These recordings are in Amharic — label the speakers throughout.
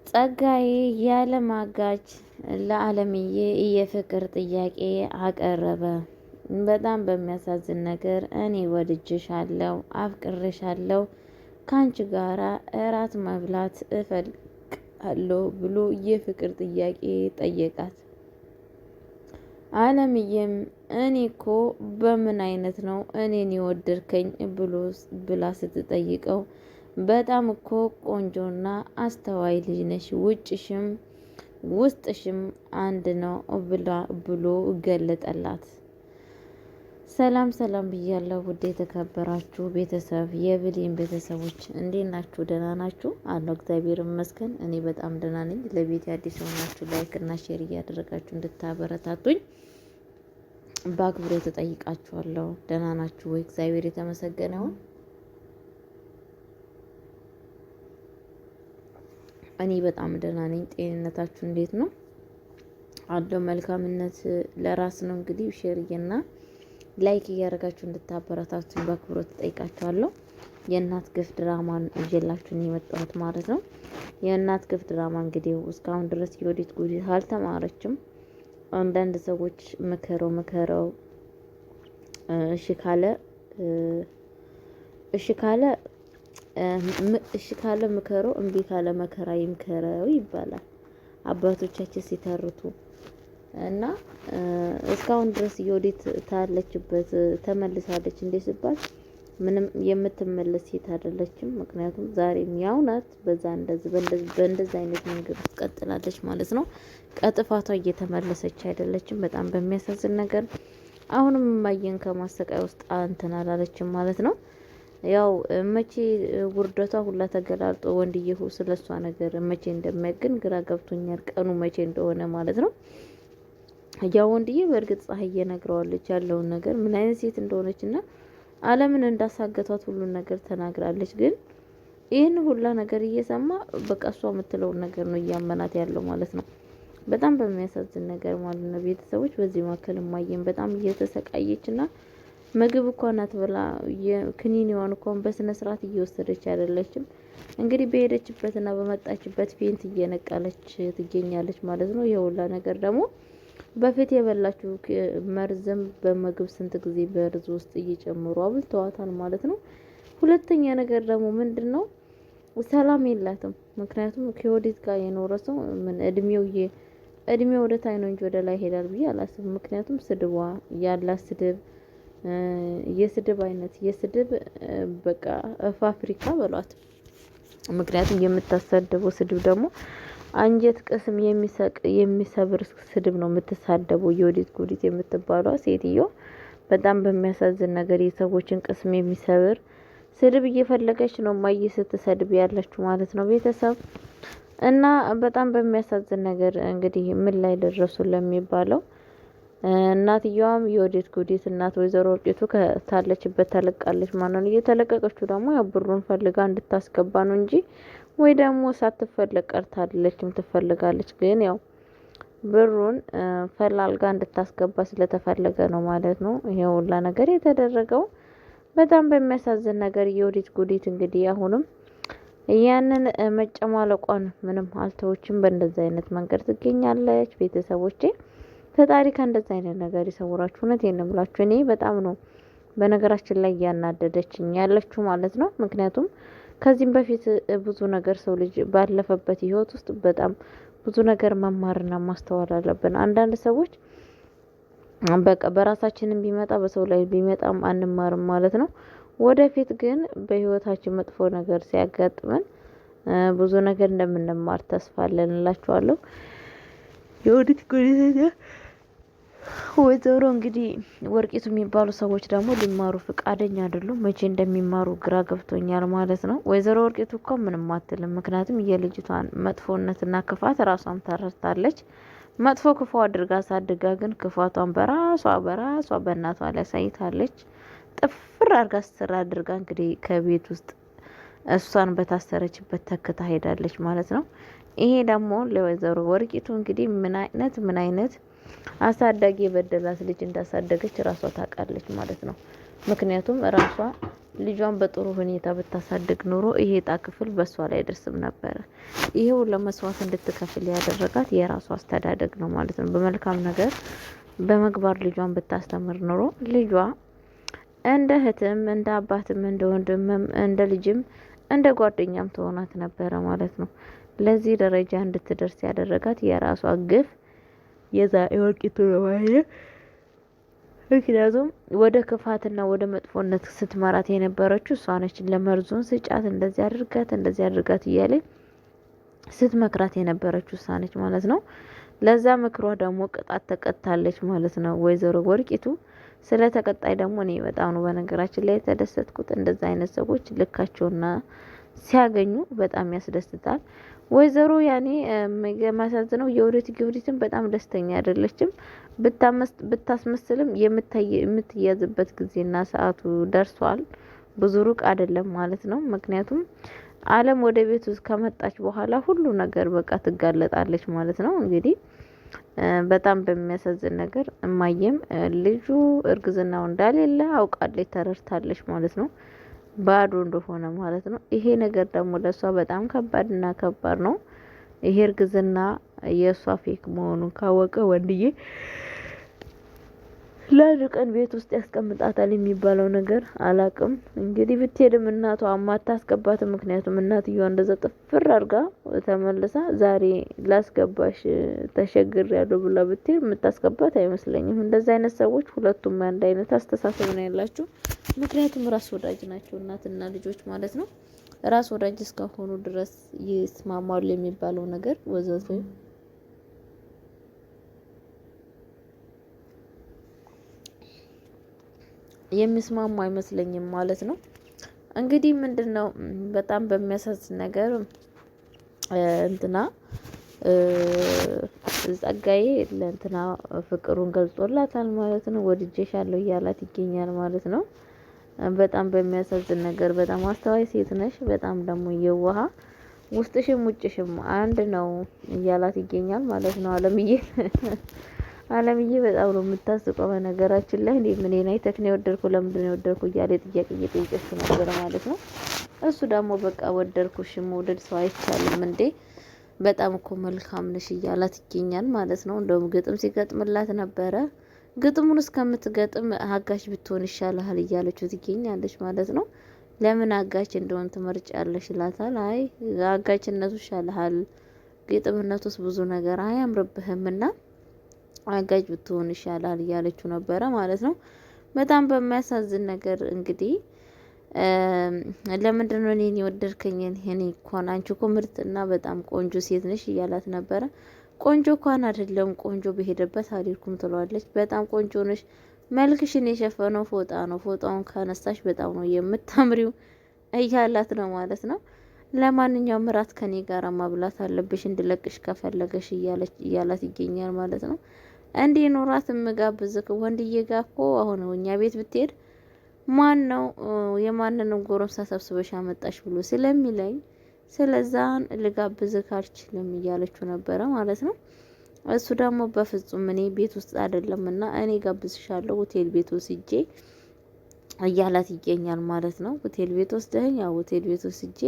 Speaker 1: ጸጋዬ ያለማጋጭ ለአለምዬ የፍቅር ጥያቄ አቀረበ። በጣም በሚያሳዝን ነገር እኔ ወድጄሻለሁ፣ አፍቅሬሻለሁ፣ ካንቺ ጋራ እራት መብላት እፈልጋለሁ ብሎ የፍቅር ጥያቄ ጠየቃት። አለምዬም እኔ እኮ በምን አይነት ነው እኔን የወደድከኝ ብላ ስትጠይቀው በጣም እኮ ቆንጆና አስተዋይ ልጅ ነሽ፣ ውጭሽም ውስጥሽም አንድ ነው ብሎ ገለጠላት። ሰላም ሰላም ብያለሁ ውድ የተከበራችሁ ቤተሰብ የብሌን ቤተሰቦች እንዴት ናችሁ? ደህና ናችሁ? አለሁ እግዚአብሔር ይመስገን እኔ በጣም ደህና ነኝ። ለቤት አዲስ ሆናችሁ ላይክ እና ሼር እያደረጋችሁ እንድታበረታቱኝ በአክብሮት እጠይቃችኋለሁ። ደህና ናችሁ ወይ? እግዚአብሔር የተመሰገነውን እኔ በጣም ደህና ነኝ። ጤንነታችሁ እንዴት ነው? አለው መልካምነት ለራስ ነው። እንግዲህ ሼርና ላይክ እያደረጋችሁ እንድታበረታቱኝ በአክብሮት እጠይቃችኋለሁ። የእናት ግፍ ድራማን ይዤላችሁን የመጣሁት ማለት ነው። የእናት ግፍ ድራማ እንግዲህ እስካሁን ድረስ የወዲት ጉዲት አልተማረችም። አንዳንድ ሰዎች ምከረው እሺ ካለ ምከረው፣ እምቢ ካለ መከራ ይምከረው ይባላል አባቶቻችን ሲተርቱ እና እስካሁን ድረስ የወዲት ታለችበት ተመልሳለች እንዴ ሲባል ምንም የምትመለስ ሴት አይደለችም። ምክንያቱም ዛሬም ያው ናት። በእንደዚህ አይነት መንገድ ቀጥላለች ማለት ነው። ከጥፋቷ እየተመለሰች አይደለችም። በጣም በሚያሳዝን ነገር አሁንም ማየን ከማሰቃይ ውስጥ እንትን አላለችም ማለት ነው። ያው መቼ ውርደቷ ሁላ ተገላልጦ ወንድየሁ ስለሷ ነገር መቼ እንደሚያገን ግራ ገብቶኛል። ቀኑ መቼ እንደሆነ ማለት ነው። ያው ወንድዬ በእርግጥ ፀሐይ ነግረዋለች ያለውን ነገር ምን አይነት ሴት እንደሆነችና አለምን እንዳሳገቷት ሁሉን ነገር ተናግራለች። ግን ይህን ሁላ ነገር እየሰማ በቃ እሷ የምትለውን ነገር ነው እያመናት ያለው ማለት ነው። በጣም በሚያሳዝን ነገር ማለት ነው። ቤተሰቦች በዚህ መካከል ማየን በጣም እየተሰቃየችና ምግብ እንኳን አትበላ የክኒኒዋን እንኳን በስነ ስርዓት እየወሰደች አይደለችም። እንግዲህ በሄደችበትና በመጣችበት ፌንት እየነቀለች ትገኛለች ማለት ነው። የሁላ ነገር ደግሞ በፊት የበላችሁ መርዝም በምግብ ስንት ጊዜ በርዝ ውስጥ እየጨመሩ አብልተዋታል ማለት ነው። ሁለተኛ ነገር ደግሞ ምንድነው ሰላም የላትም። ምክንያቱም ከወዲት ጋር የኖረ ሰው ምን እድሜው ወደ ታይ ነው እንጂ ወደ ላይ ሄዳል ብዬ አላስብም። ምክንያቱም ስድቧ ያላት ስድብ የስድብ በቃ አፍሪካ በሏት። ምክንያቱም የምታሰድበው ስድብ ደግሞ አንጀት ቅስም የሚሰብር ስድብ ነው የምትሳደበው። የወዲት ጉዲት የምትባለው ሴትዮ በጣም በሚያሳዝን ነገር የሰዎችን ቅስም የሚሰብር ስድብ እየፈለገች ነው ማየ ስትሰድብ ያለችው ማለት ነው ቤተሰብ እና በጣም በሚያሳዝን ነገር እንግዲህ ምን ላይ ደረሱ ለሚባለው እናትየዋም የወዲት ጉዲት እናት ወይዘሮ ወርቂቱ ከታለችበት ተለቃለች ማለት ነው። እየተለቀቀችው ደግሞ ያው ብሩን ፈልጋ እንድታስገባ ነው እንጂ ወይ ደግሞ ሳትፈልግ ቀርታለችም ትፈልጋለች። ግን ያው ብሩን ፈላልጋ እንድታስገባ ስለተፈለገ ነው ማለት ነው ይሄ ሁላ ነገር የተደረገው። በጣም በሚያሳዝን ነገር የወዲት ጉዲት እንግዲህ አሁንም ያንን መጨማለቋን ምንም አልተወችም። በእንደዚህ አይነት መንገድ ትገኛለች። ቤተሰቦቼ ፈጣሪ ከእንደዚህ አይነት ነገር ይሰውራችሁ። እውነቴን ነው የምላችሁ። እኔ በጣም ነው በነገራችን ላይ እያናደደችኝ ያለችው ማለት ነው። ምክንያቱም ከዚህም በፊት ብዙ ነገር ሰው ልጅ ባለፈበት ህይወት ውስጥ በጣም ብዙ ነገር መማርና ማስተዋል አለብን። አንዳንድ ሰዎች በቃ በራሳችንም ቢመጣ በሰው ላይ ቢመጣም አንማርም ማለት ነው። ወደፊት ግን በህይወታችን መጥፎ ነገር ሲያጋጥመን ብዙ ነገር እንደምንማር ተስፋ አለን እላችኋለሁ። የወዲት ጉዲት ወይዘሮ እንግዲህ ወርቂቱ የሚባሉ ሰዎች ደግሞ ሊማሩ ፍቃደኛ አይደሉም። መቼ እንደሚማሩ ግራ ገብቶኛል ማለት ነው። ወይዘሮ ወርቂቱ እኮ ምንም አትልም። ምክንያቱም የልጅቷን መጥፎነትና ክፋት ራሷም ተረድታለች። መጥፎ ክፉ አድርጋ ሳድጋ ግን ክፋቷን በራሷ በእናቷ ላይ አሳይታለች። ጥፍር አድርጋ ስራ አድርጋ እንግዲህ ከቤት ውስጥ እሷን በታሰረችበት ተክታ ሄዳለች ማለት ነው። ይሄ ደግሞ ለወይዘሮ ወርቂቱ እንግዲህ ምን አይነት አሳዳጊ የበደላት ልጅ እንዳሳደገች ራሷ ታውቃለች ማለት ነው። ምክንያቱም ራሷ ልጇን በጥሩ ሁኔታ ብታሳድግ ኑሮ ይሄ ዕጣ ክፍል በሷ ላይ አይደርስም ነበረ። ይሄው ለመስዋዕት እንድትከፍል ያደረጋት የራሷ አስተዳደግ ነው ማለት ነው። በመልካም ነገር በመግባር ልጇን ብታስተምር ኑሮ ልጇ እንደ እህትም እንደ አባትም እንደ ወንድምም እንደ ልጅም እንደ ጓደኛም ትሆናት ነበረ ማለት ነው። ለዚህ ደረጃ እንድትደርስ ያደረጋት የራሷ ግፍ የዛ የወርቂቱ ነው። ምክንያቱም ወደ ክፋትና ወደ መጥፎነት ስትመራት የነበረችው እሷ ነች። ለመርዙን ስጫት፣ እንደዚህ አድርጋት እያለ ስትመክራት የነበረችው እሷ ነች ማለት ነው። ለዛ ምክሯ ደግሞ ቅጣት ተቀጣለች ማለት ነው ወይዘሮ ወርቂቱ። ስለ ተቀጣይ ደግሞ እኔ በጣም ነው በነገራችን ላይ የተደሰትኩት። እንደዛ አይነት ሰዎች ልካቸውና ሲያገኙ በጣም ያስደስታል። ወይዘሮ ያኔ የሚያሳዝነው የወደት ግብሪትን በጣም ደስተኛ አይደለችም። ብታስመስልም የምትያዝበት ጊዜና ሰዓቱ ደርሷል። ብዙ ሩቅ አይደለም ማለት ነው። ምክንያቱም አለም ወደ ቤት ውስጥ ከመጣች በኋላ ሁሉ ነገር በቃ ትጋለጣለች ማለት ነው። እንግዲህ በጣም በሚያሳዝን ነገር እማየም ልጁ እርግዝናው እንዳሌለ አውቃለች፣ ተረድታለች ማለት ነው። ባዶ እንደሆነ ማለት ነው። ይሄ ነገር ደግሞ ለሷ በጣም ከባድና ከባድ ነው። ይሄ እርግዝና የሷ ፌክ መሆኑን ካወቀ ወንድዬ ለአንድ ቀን ቤት ውስጥ ያስቀምጣታል የሚባለው ነገር አላቅም። እንግዲህ ብትሄድም እናቷ አታስገባትም። ምክንያቱም እናትየዋ እንደዛ ጥፍር አድርጋ ተመልሳ ዛሬ ላስገባሽ ተሸግር ያለው ብላ ብትሄድ የምታስገባት አይመስለኝም። እንደዛ አይነት ሰዎች ሁለቱም አንድ አይነት አስተሳሰብ ነው ያላቸው። ምክንያቱም ራስ ወዳጅ ናቸው እናትና ልጆች ማለት ነው። ራስ ወዳጅ እስከሆኑ ድረስ ይስማማሉ የሚባለው ነገር ወዘተ የሚስማሙ አይመስለኝም ማለት ነው። እንግዲህ ምንድነው በጣም በሚያሳዝን ነገር እንትና ጸጋዬ ለእንትና ፍቅሩን ገልጾላታል ማለት ነው። ወድጄሻለሁ እያላት ይገኛል ማለት ነው። በጣም በሚያሳዝን ነገር በጣም አስተዋይ ሴት ነሽ፣ በጣም ደግሞ የዋሃ ውስጥሽም ውጭሽም አንድ ነው እያላት ይገኛል ማለት ነው። አለምዬ በጣም ነው የምታስቀው። በነገራችን ላይ እንዴ ምን አይተክ ነው የወደድኩ ለምንድን ነው የወደድኩ እያለ ጥያቄ እየጠየቀች ነበር ማለት ነው። እሱ ደግሞ በቃ ወደድኩሽ፣ መውደድ ሰው አይቻልም እንዴ በጣም እኮ መልካም ነሽ እያላት ይገኛል ማለት ነው። እንደውም ግጥም ሲገጥምላት ነበረ። ግጥሙን እስከምትገጥም አጋች ብትሆን ይሻልሃል እያለችው ትገኛለች ማለት ነው። ለምን አጋች እንደሆን ትመርጫለሽ ይላታል። አይ አጋችነቱ ይሻልሃል፣ ግጥምነቱስ ብዙ ነገር አያምርብህምና አጋጅ ብትሆን ይሻላል እያለችው ነበረ ማለት ነው። በጣም በሚያሳዝን ነገር እንግዲህ ለምንድን ነው እኔን የወደድከኝ? እኔ እንኳን አንቺ እኮ ምርጥና በጣም ቆንጆ ሴት ነሽ እያላት ነበረ። ቆንጆ እንኳን አይደለም ቆንጆ በሄደበት አልሄድኩም ትለዋለች። በጣም ቆንጆ ነሽ፣ መልክሽን የሸፈነው ፎጣ ነው፣ ፎጣውን ካነሳሽ በጣም ነው የምታምሪው እያላት ነው ማለት ነው። ለማንኛውም እራት ከኔ ጋር ማብላት አለብሽ እንድለቅሽ ከፈለገሽ እያላት ይገኛል ማለት ነው። እንዴ ኖራት ምጋብዝክ ወንድዬ ጋር እኮ አሁን እኛ ቤት ብትሄድ ማን ነው የማንንም ጎረምሳ ሰብስበሽ አመጣሽ ብሎ ስለሚለኝ ስለዛን ልጋብዝክ አልችልም እያለችው ነበረ ማለት ነው። እሱ ደግሞ በፍጹም እኔ ቤት ውስጥ አይደለምና እኔ ጋብዝሻለሁ ሆቴል ቤት ወስጄ እያላት ይገኛል ማለት ነው። ሆቴል ቤት ወስደኝ፣ ያው ሆቴል ቤት ወስጄ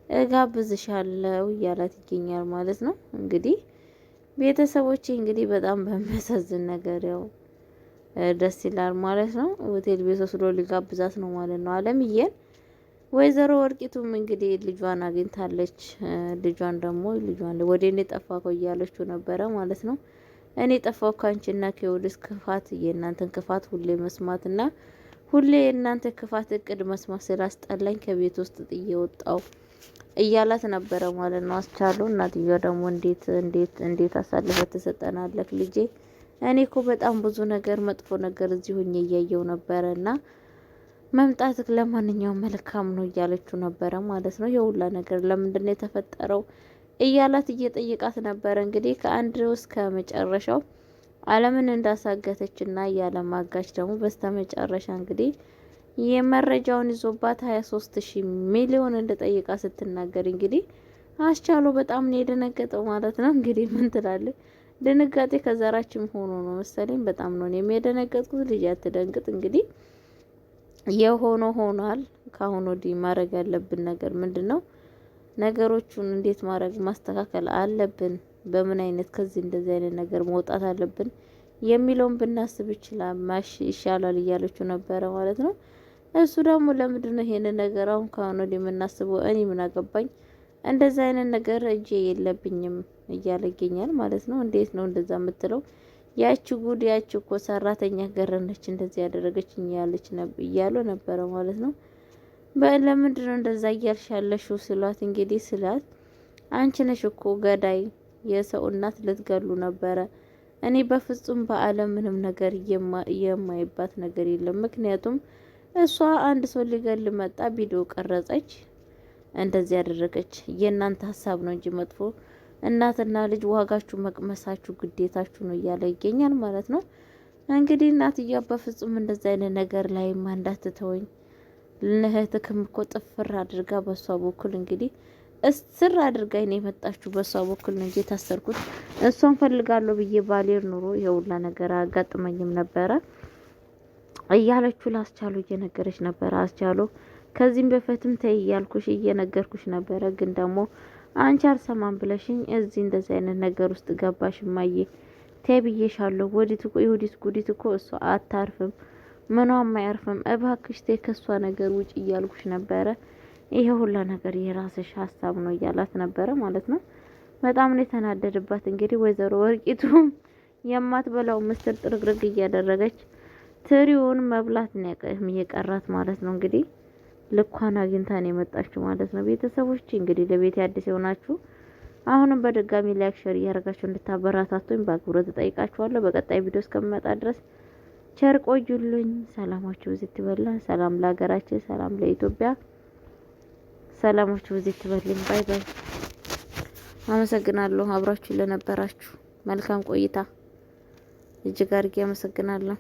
Speaker 1: እጋብዝሻለሁ እያላት ይገኛል ማለት ነው። እንግዲህ ቤተሰቦቼ እንግዲህ በጣም በሚያሳዝን ነገር ያው ደስ ይላል ማለት ነው። ሆቴል ቤት ወስዶ ሊጋብዛት ነው ማለት ነው አለምዬን። ወይዘሮ ወርቂቱም እንግዲህ ልጇን አግኝታለች። ልጇን ወደ እኔ ጠፋከው እያለችው ነበረ ማለት ነው። እኔ ጠፋው ካንቺና ከወድስ ክፋት፣ የእናንተን ክፋት ሁሌ መስማትና ሁሌ የእናንተ ክፋት እቅድ መስማት ስላስጠላኝ ከቤት ውስጥ ጥዬ ወጣው እያላት ነበረ ማለት ነው። አስቻሉ እናትየዋ ደግሞ እንዴት አሳልፈ ትሰጠናለህ ልጄ? እኔ እኮ በጣም ብዙ ነገር መጥፎ ነገር እዚህ ሆኜ እያየው ነበረና መምጣትክ ለማንኛውም መልካም ነው እያለችው ነበረ ማለት ነው። የሁላ ነገር ለምንድነው የተፈጠረው እያላት እየጠየቃት ነበረ። እንግዲህ ከአንድ እስከ መጨረሻው አለምን እንዳሳገተችና ያለማጋች ደግሞ በስተመጨረሻ እንግዲህ የመረጃውን ይዞባት 23 ሚሊዮን እንደጠየቃ ስትናገር እንግዲህ አስቻሉ በጣም ነው የደነገጠው ማለት ነው። እንግዲህ ምን ትላለህ? ድንጋጤ ከዘራችን ሆኖ ነው መሰለኝ። በጣም ነው የደነገጥኩት። ልጅ አትደንግጥ እንግዲህ የሆነ ሆኗል። ከአሁን ወዲህ ማድረግ ያለብን ነገር ምንድነው? ነገሮቹን እንዴት ማስተካከል አለብን፣ በምን አይነት ከዚህ እንደዚህ አይነት ነገር መውጣት አለብን የሚለውን ብናስብ ይሻላል እያለችው ነበረ ማለት ነው። እሱ ደግሞ ለምንድነው ይሄንን ነገር አሁን ከአሁን ወዲህ የምናስበው? እኔ ምን አገባኝ፣ እንደዛ አይነት ነገር እጄ የለብኝም እያለ ይገኛል ማለት ነው። እንዴት ነው እንደዛ የምትለው? ያቺ ጉድ፣ ያቺ እኮ ሰራተኛ ገረነች እንደዚህ ያደረገችኝ እያሉ ነበረ ማለት ነው። ለምንድን ነው እንደዛ እያልሽ ያለሽው ስሏት፣ እንግዲህ ስላት አንቺ ነሽ እኮ ገዳይ፣ የሰው እናት ልትገሉ ነበረ። እኔ በፍጹም በዓለም ምንም ነገር የማይባት ነገር የለም። ምክንያቱም እሷ አንድ ሰው ሊገል መጣ፣ ቪዲዮ ቀረጸች፣ እንደዚህ ያደረገች። የእናንተ ሀሳብ ነው እንጂ መጥፎ፣ እናትና ልጅ ዋጋችሁ መቅመሳችሁ ግዴታችሁ ነው እያለ ይገኛል ማለት ነው። እንግዲህ እናትዬ በፍጹም እንደዚህ አይነት ነገር ላይማ እንዳትተወኝ፣ ለእህትክም እኮ ጥፍር አድርጋ በሷ በኩል እንግዲህ እስር አድርጋ ነው የመጣችሁ። በሷ በኩል ነው እንጂ የታሰርኩት እሷን ፈልጋለሁ ብዬ ባሌር ኑሮ የሁላ ነገር አጋጥመኝም ነበረ እያለችው ላስቻሉ እየነገረች ነበረ። አስቻሉ ከዚህም በፊትም ተይ እያልኩሽ እየነገርኩሽ ነበረ፣ ግን ደግሞ አንቺ አልሰማም ብለሽኝ እዚህ እንደዚህ አይነት ነገር ውስጥ ገባሽ። ማዬ ተይ ብዬሻለሁ። የወዲት ጉዲት እኮ እሷ አታርፍም፣ ምኗም አያርፍም። እባክሽ ተይ ከሷ ነገር ውጭ እያልኩሽ ነበረ። ይሄ ሁላ ነገር የራስሽ ሀሳብ ነው እያላት ነበረ ማለት ነው። በጣም ነው የተናደደባት። እንግዲህ ወይዘሮ ወርቂቱ የማትበላው ምስር ጥርግርግ እያደረገች ትሪውን መብላት ነው የቀራት ማለት ነው። እንግዲህ ልኳን አግኝታ ነው የመጣችው ማለት ነው። ቤተሰቦች እንግዲህ ለቤት አዲስ የሆናችሁ አሁንም በድጋሚ ላይክ ሼር እያደረጋችሁ እንድታበረታቱኝ በአክብሮት እጠይቃችኋለሁ። በቀጣይ ቪዲዮ እስከምመጣ ድረስ ቸር ቆዩልኝ። ሰላማችሁ ብዙ ይበላ። ሰላም ለሀገራችን፣ ሰላም ለኢትዮጵያ። ሰላማችሁ ብዙ ይበልኝ። ባይ ባይ። አመሰግናለሁ አብራችሁ ለነበራችሁ መልካም ቆይታ። እጅግ አድርጌ አመሰግናለሁ።